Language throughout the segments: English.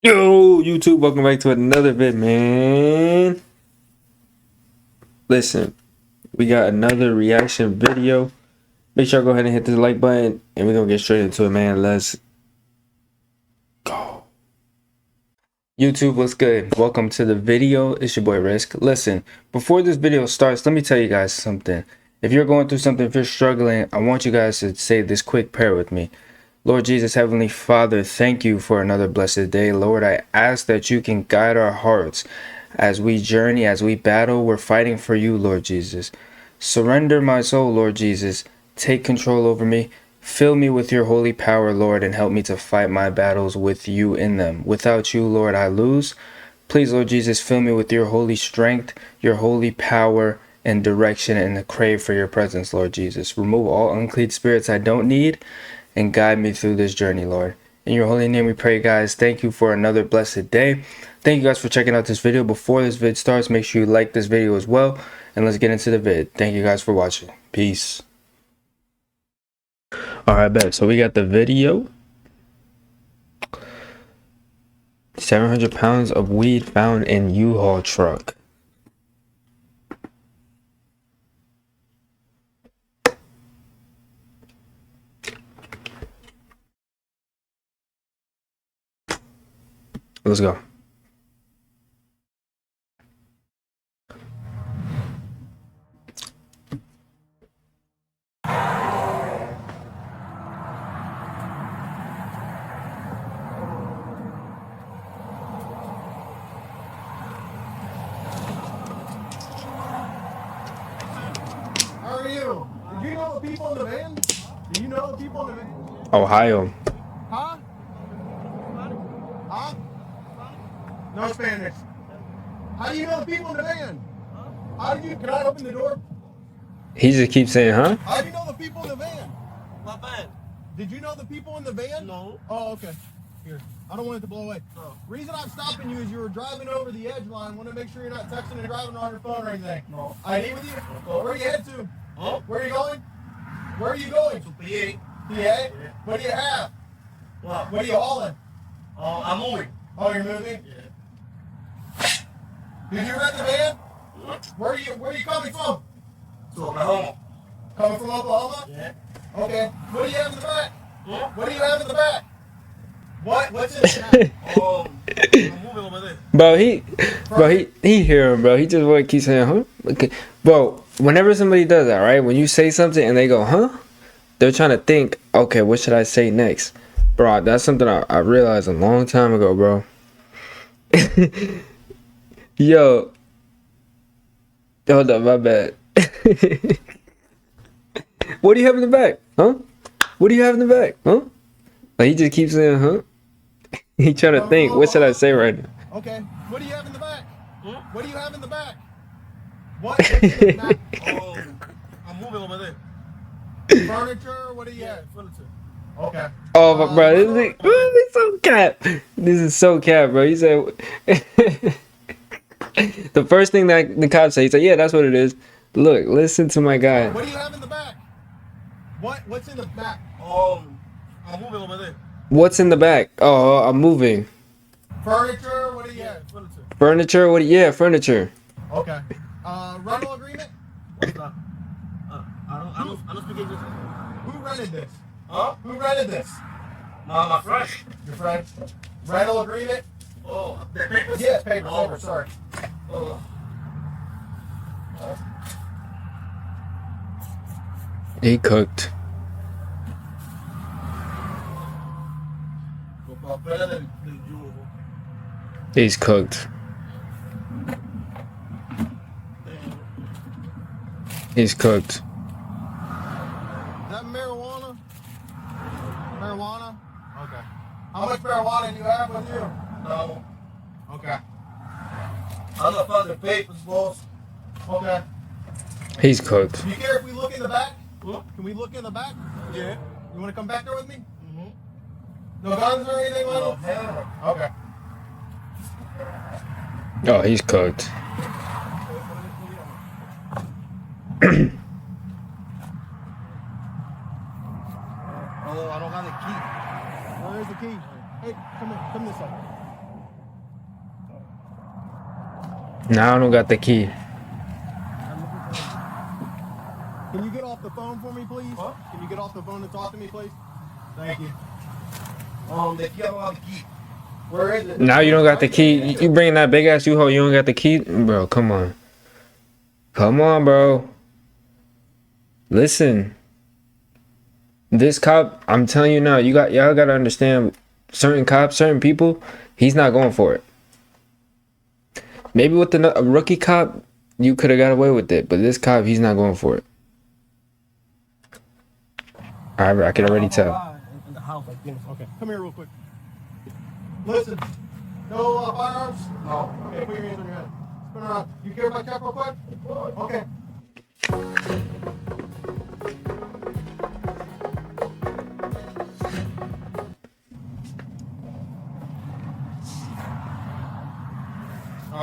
Yo, YouTube, welcome back to another vid, man. Listen, we got another reaction video. Make sure I go ahead and hit the like button, and we're gonna get straight into it, man. Let's go. YouTube, what's good? Welcome to the video. It's your boy Risk. Listen, before this video starts, let me tell you guys something. If you're going through something, if you're struggling, I want you guys to say this quick prayer with me. Lord Jesus, Heavenly Father, thank you for another blessed day. Lord, I ask that you can guide our hearts as we journey, as we battle. We're fighting for you, Lord Jesus. Surrender my soul, Lord Jesus. Take control over me. Fill me with your holy power, Lord, and help me to fight my battles with you in them. Without you, Lord, I lose. Please, Lord Jesus, fill me with your holy strength, your holy power, and direction, and a crave for your presence, Lord Jesus. Remove all unclean spirits I don't need, and guide me through this journey, Lord. In your holy name we pray, guys. Thank you for another blessed day. Thank you guys for checking out this video. Before this vid starts, make sure you like this video as well, and let's get into the vid. Thank you guys for watching. Peace. Alright, bet. So we got the video. 700 pounds of weed found in U-Haul truck. Let's go. How are you? Did you know the people in the van? Do you know the people in the van? Ohio. Huh? Huh? No Spanish. How do you know the people in the van? How do you, can I open the door? He just keeps saying, huh? How do you know the people in the van? What van? Did you know the people in the van? No. Oh, okay. Here. I don't want it to blow away. Oh. Reason I'm stopping you is you were driving over the edge line. Want to make sure you're not texting and driving on your phone or anything. No. ID with you? No. Where are you headed to? Huh? Where are you going? Where are you going? To PA. PA? Yeah. What do you have? What? What are you hauling? I'm moving. Oh, you're moving? Yeah. Did you rent the van? Where are you coming from? To Oklahoma. Coming from Oklahoma? Yeah. Okay. What do you have in the back? Huh? What do you have in the back? What's in the back? I'm moving over there. Bro, he hear him, bro. He just want to keep saying, huh? Okay. Bro, whenever somebody does that, right? When you say something and they go, huh? They're trying to think, okay, what should I say next? Bro, that's something I realized a long time ago, bro. Yo. Hold up, my bad. What do you have in the back? Huh? What do you have in the back? Huh? Like, he just keeps saying, huh? He trying to think, what should I say right now? Okay. What do you have in the back? Huh? What do you have in the back? What's in the back? I'm moving over there. Furniture? What do you have? Furniture. Okay. Oh, but bro, this is so cap. This is so cap, bro. He said, the first thing that the cop said, he said, yeah, that's what it is. Look, listen to my guy. What do you have in the back? What's in the back? I'm moving over there. What's in the back? Oh, I'm moving. Furniture? What do you have? Furniture. Furniture? What? Yeah, furniture. Okay. Rental agreement? What's that? I don't speak English. Who rented this? Huh? Who rented this? My friend. Your friend? Rental agreement? Oh, the papers? Yes, paper, Oh. paper, sorry. Oh. He cooked. Better than you. He's cooked. He's cooked. Is that marijuana? Marijuana? Okay. How much marijuana do you have with you? No. Okay. I'm not found the papers, boss. Okay. He's cooked. Do you care if we look in the back? Huh? Can we look in the back? Yeah. You want to come back there with me? Mm-hmm. No guns or anything like No, that? hell Okay. Oh, he's cooked. Oh, I don't got the key. Where is the key? Hey, come here. Come this way. Now I don't got the key. Can you get off the phone for me, please? What? Can you get off the phone and talk to me, please? Thank you. The key, I don't have the key. Where is it? Now you don't got the key. You bringing that big ass U-Haul, you don't got the key? Bro, come on. Come on, bro. Listen. This cop, I'm telling you now, y'all gotta understand, certain cops, certain people, he's not going for it. Maybe with a rookie cop, you could have got away with it, but this cop, he's not going for it. I can already tell. In the house, like this. Okay, come here real quick. Listen, no firearms? No. Okay, put your hands on your head. Spin around. You care if I check real quick? Okay.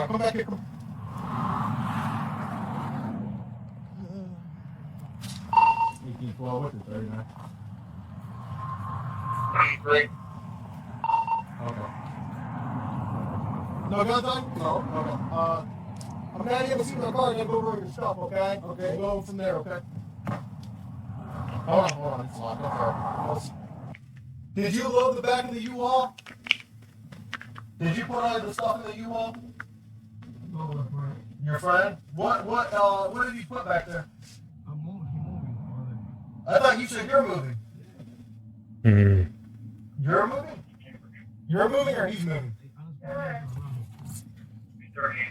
Come back here, come. 1812, what's it, 39? 33. Okay. No guns on? No. Okay. I'm gonna have a seat in the car and then go over your stuff, okay? Okay. We'll go from there, okay? Hold on. It's locked. Okay. Did you load the back of the U-Haul? Did you put all of the stuff in the U-Haul? No, your friend? What did he put back there? I'm moving. I thought you said you're moving. Mm. You're moving? You're moving or he's moving?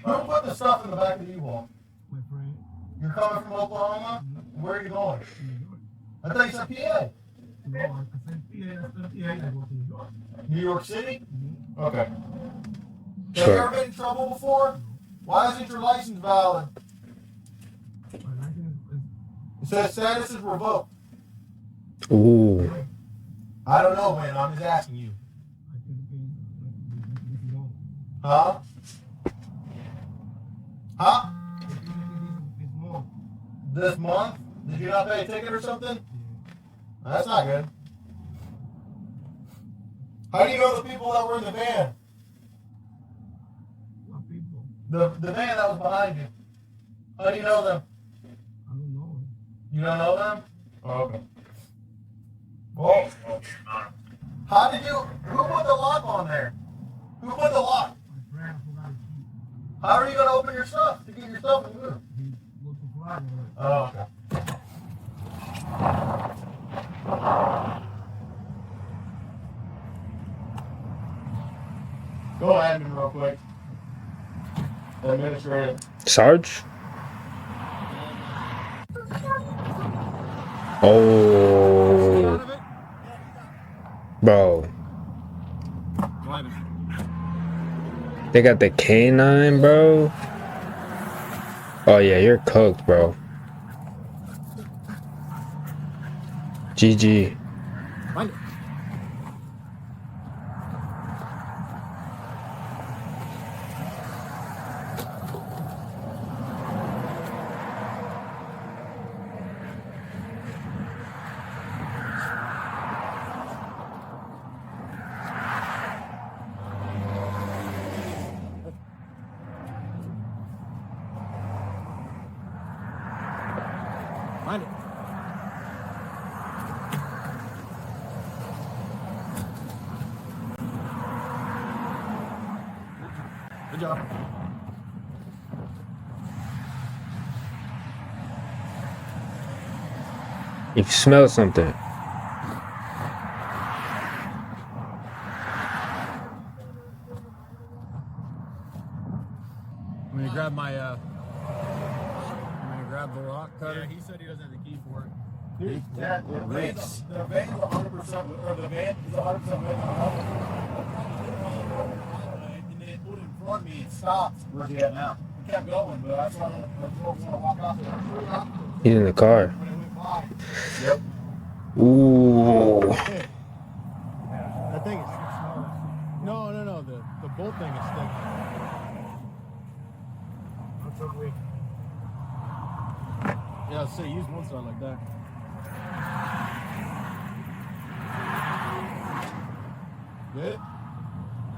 Who put the stuff in the back of the U-Haul? My friend. You're coming from Oklahoma? Mm-hmm. Where are you going? I thought you said PA. No, I said PA. New York. New York City? Mm-hmm. Okay. Have you ever been in trouble before? Why isn't your license valid? It says status is revoked. Ooh. I don't know, man. I'm just asking you. Huh? Huh? This month? Did you not pay a ticket or something? That's not good. How do you know the people that were in the van? What people? The van that was behind you. How do you know them? I don't know them. You don't know them? Oh, okay. Well, how did you, who put the lock on there? Who put the lock? My friend forgot his key. How are you going to open your stuff to get your stuff and move? He looked the flag on it. Oh, okay. Go admin real quick. Administrative. Sarge? Oh. Bro. They got the K9, bro. Oh yeah, you're cooked, bro. GG. Find it. Good job. You can smell something. I'm gonna grab my grab the rock cutter. Yeah, he said he doesn't have the key for it. Dude, the van's 100%, or the van is 100% with and then it pulled in front of me and stopped. Where's he at now? He kept going, but I saw him walk out there. He's in the car. When it went by. Yep. Ooh. That thing is no. The bolt thing is thick. That's ugly. Yeah, I'd say use one side like that. Good?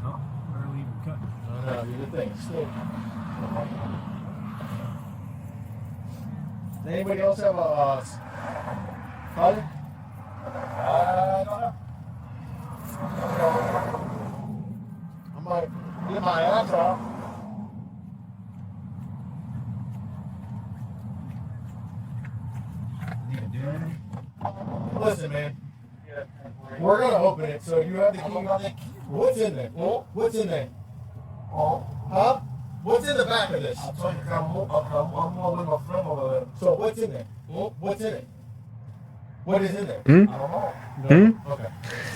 No, barely even cut. No, the thing is thick. Does anybody else have a cutter? I don't know. I might get my axe off. Listen, man. We're gonna open it, so you have the key. What's in there? What's in there? Huh? What's in the back of this? I'll tell you, I'm with my friend over there. So what's in there? What's in it? What is in there? I don't know. No? Okay.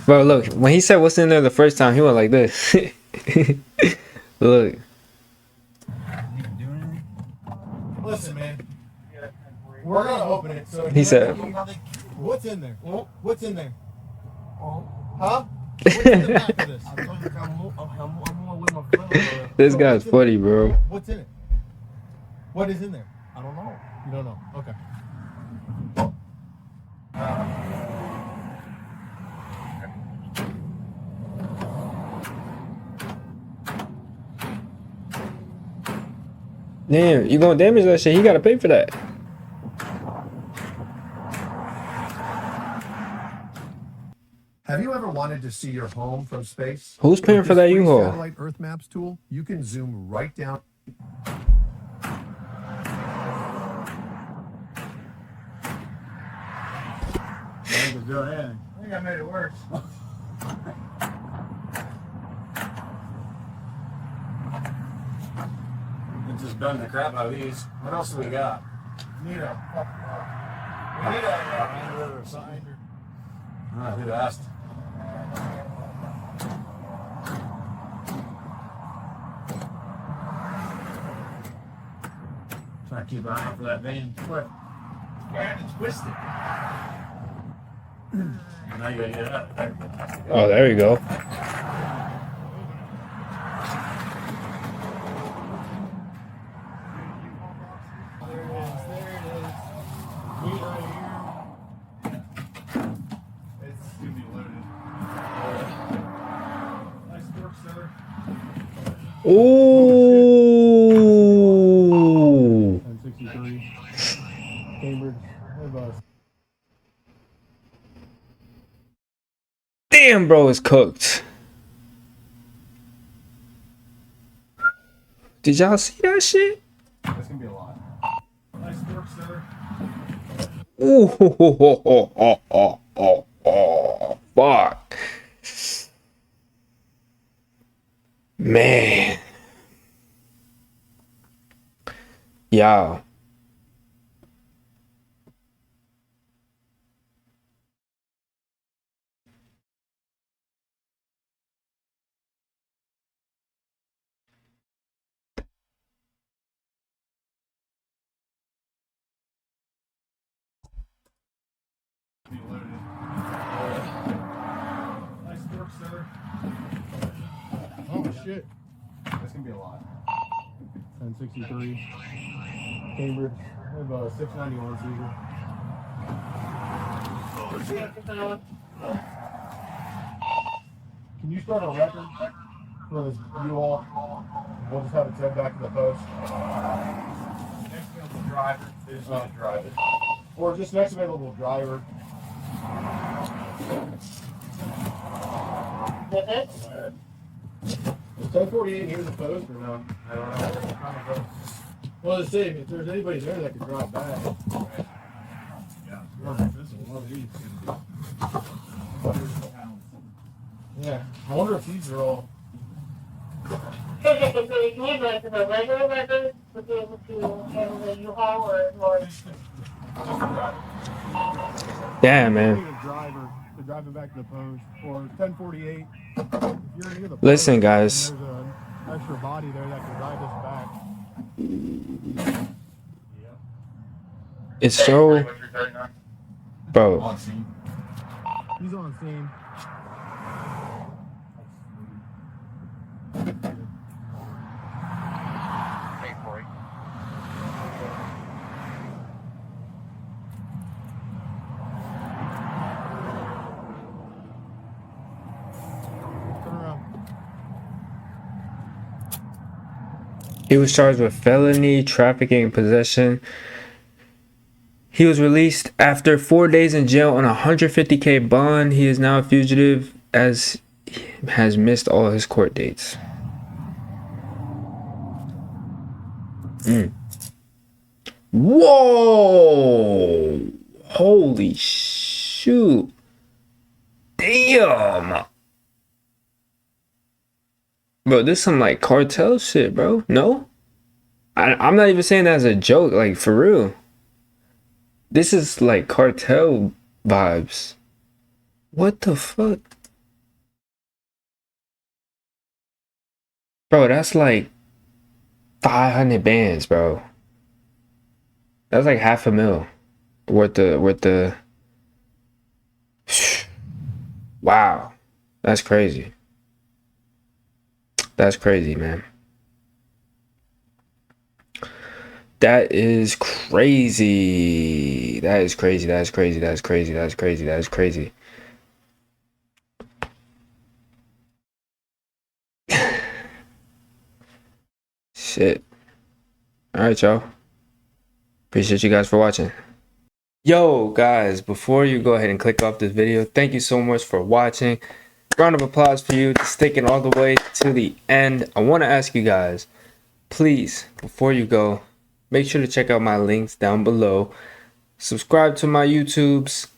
Bro, look, when he said what's in there the first time, he went like this. Look. Listen, man. We're gonna open it, so He said, what's in there? What's in there? Huh? What's in the back of this? I'll tell you, I'm with my friend over there. this guy's funny, bro. What's in it? What is in there? I don't know. You don't know? Okay. Damn, you gonna damage that shit? He gotta pay for that. Have you ever wanted to see your home from space? Who's paying With for this that free U-Haul? Satellite Earth Maps tool, you can zoom right down. Go ahead. I think I made it worse. It's just done the crap out of these. What else do we got? We need a Grinder or something? I don't know who asked. Trying to keep an eye out for that vein. What? Yeah, it's twisted. Now you gotta get it up. Oh, there we go. There it is. Meat right here. It's gonna be loaded. Nice work, sir. Ooh. 1063. Cambridge. Hey, boss. Damn, bro, it's cooked. Did y'all see that shit? That's gonna be a lot. Nice work, sir. Ooh, fuck. Man. Y'all. Be loaded. Nice work, sir. Oh shit. That's gonna be a lot. 1063. Cambridge. I have a 691 Caesar. Can you start a record for this U-Haul? We'll just have it sent back to the post. Next available driver. They just need to drive it. Or just next available driver. 1048 here in the post or no? I don't know. Well, let's see if there's anybody there that could drive back. Yeah, this is one of these. Yeah, I wonder if these are all. So just can you go to the regular record to be able to handle the U-Haul or more? Damn, I need man. a driver to drive it back to the post or 1048. If you're near the Listen, post, guys. and there's an extra body there that can drive this back. It's so. Bro. On scene. He's on scene. Turn around. He was charged with felony, trafficking, possession. He was released after 4 days in jail on a $150K bond. He is now a fugitive as he has missed all his court dates. Whoa! Holy shoot. Damn. Bro, this some like cartel shit, bro. No? I'm not even saying that as a joke, like for real. This is like cartel vibes. What the fuck? Bro, that's like 500 bands, bro. That's like half a mil worth the wow. That's crazy. That's crazy, man. That is crazy. That is crazy. That's crazy. That's crazy. That's crazy. That's crazy. Shit. All right, y'all. Appreciate you guys for watching. Yo, guys, before you go ahead and click off this video, thank you so much for watching. Round of applause for you sticking all the way to the end. I want to ask you guys, please, before you go, make sure to check out my links down below. Subscribe to my YouTubes.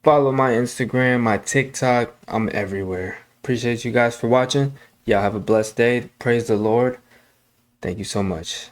Follow my Instagram, my TikTok. I'm everywhere. Appreciate you guys for watching. Y'all have a blessed day. Praise the Lord. Thank you so much.